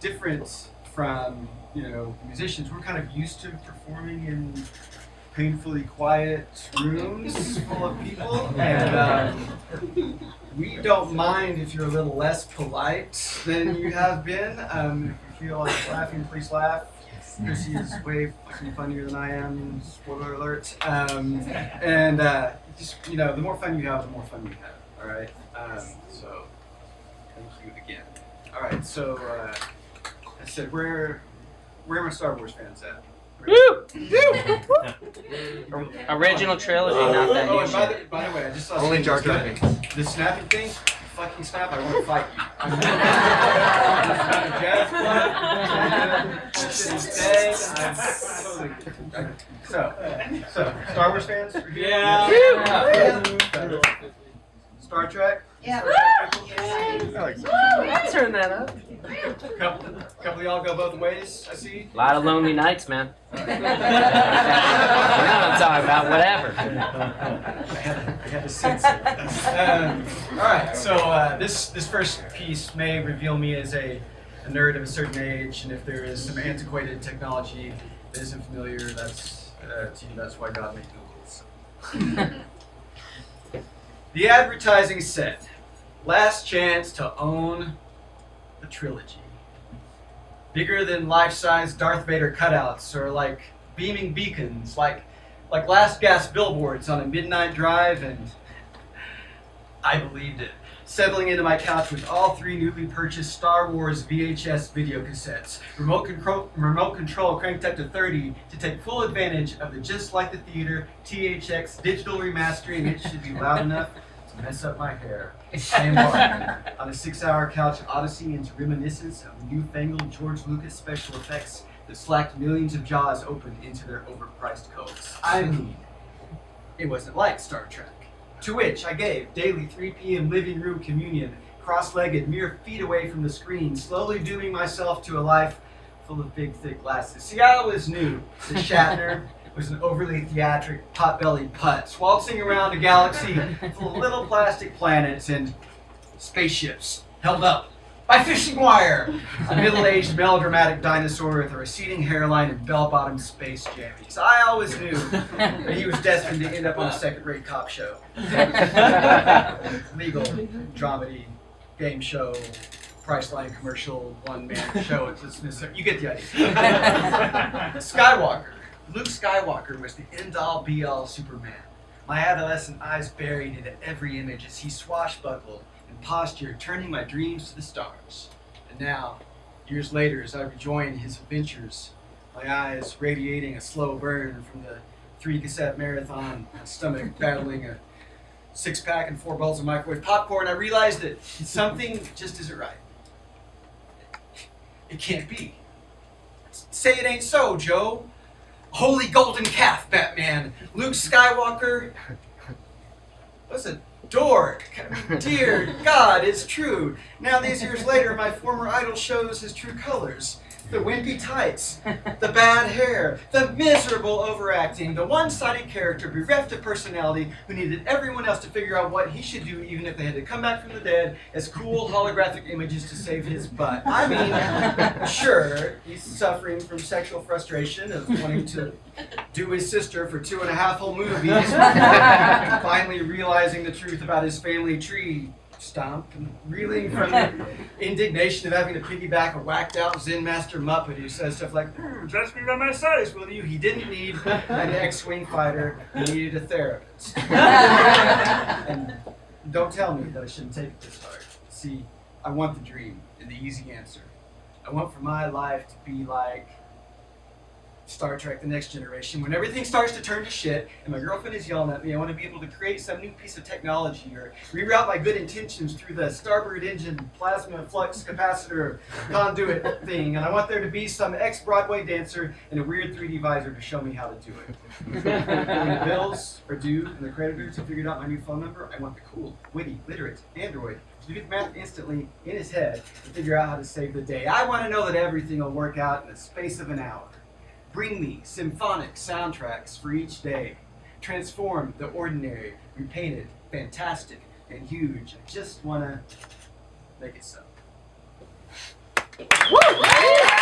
different from, musicians. We're kind of used to performing in painfully quiet rooms full of people, and we don't mind if you're a little less polite than you have been. If you feel like laughing, please laugh. Chrissy is way fucking funnier than I am. Spoiler alert. Just the more fun you have, the more fun you have. All right. So thank you again. All right. So I said, where are my Star Wars fans at? Woo! Original trilogy, not that new and shit. by the way, I just saw Only Jar Jar Binks. the snapping thing. Fucking snap! I want to fight you. I'm jazz club. Totally. So Star Wars fans? Yeah. Star Trek. Yeah. Turn that up. Couple of y'all go both ways. I see. A lot of lonely nights, man. You know what I'm talking about, whatever. I had to sense it. All right, so this first piece may reveal me as a nerd of a certain age, and if there is some antiquated technology that isn't familiar, that's to you. That's why God made Google. The advertising said, "Last chance to own the trilogy." Bigger than life-size Darth Vader cutouts, or like beaming beacons, like last gas billboards on a midnight drive, and I believed it. Settling into my couch with all 3 newly purchased Star Wars VHS video cassettes, remote control cranked up to 30 to take full advantage of the Just Like the Theater THX digital remastering. It should be loud enough to mess up my hair. I embarked on a 6-hour couch odyssey into reminiscence of newfangled George Lucas special effects that slacked millions of jaws open into their overpriced coats. I mean, it wasn't like Star Trek, to which I gave daily 3 p.m. living room communion, cross-legged, mere feet away from the screen, slowly dooming myself to a life full of big, thick glasses. See, I always knew that Shatner was an overly theatric, pot-bellied putz, waltzing around a galaxy full of little plastic planets and spaceships held up by fishing wire. A middle-aged, melodramatic dinosaur with a receding hairline and bell-bottom space jammies. I always knew that he was destined to end up on a second-rate cop show. Legal, dramedy, game show, Priceline commercial, one-man show. You get the idea. Skywalker. Luke Skywalker was the end-all, be-all Superman. My adolescent eyes buried into every image as he swashbuckled and postured, turning my dreams to the stars. And now, years later, as I rejoin his adventures, my eyes radiating a slow burn from the 3-cassette marathon, my stomach battling a 6-pack and 4 bowls of microwave popcorn, I realized that something just isn't right. It can't be. Say it ain't so, Joe. Holy golden calf, Batman. Luke Skywalker was a dork. Dear God, it's true. Now these years later, my former idol shows his true colors. The wimpy tights, the bad hair, the miserable overacting, the one-sided character bereft of personality who needed everyone else to figure out what he should do even if they had to come back from the dead as cool holographic images to save his butt. I mean, sure, he's suffering from sexual frustration of wanting to do his sister for 2.5 whole movies, finally realizing the truth about his family tree stomp and reeling from the indignation of having to piggyback a whacked out Zen master Muppet who says stuff like, "Dress me by my size, will you?" He didn't need an ex-wing fighter, he needed a therapist. And don't tell me that I shouldn't take it this hard. See, I want the dream and the easy answer. I want for my life to be like Star Trek The Next Generation. When everything starts to turn to shit and my girlfriend is yelling at me, I want to be able to create some new piece of technology or reroute my good intentions through the starboard engine plasma flux capacitor conduit thing. And I want there to be some ex-Broadway dancer in a weird 3D visor to show me how to do it. When the bills are due and the creditors have figured out my new phone number, I want the cool, witty, literate android to do the math instantly in his head and figure out how to save the day. I want to know that everything will work out in the space of an hour. Bring me symphonic soundtracks for each day. Transform the ordinary, repaint it, fantastic and huge. I just want to make it so. Woo!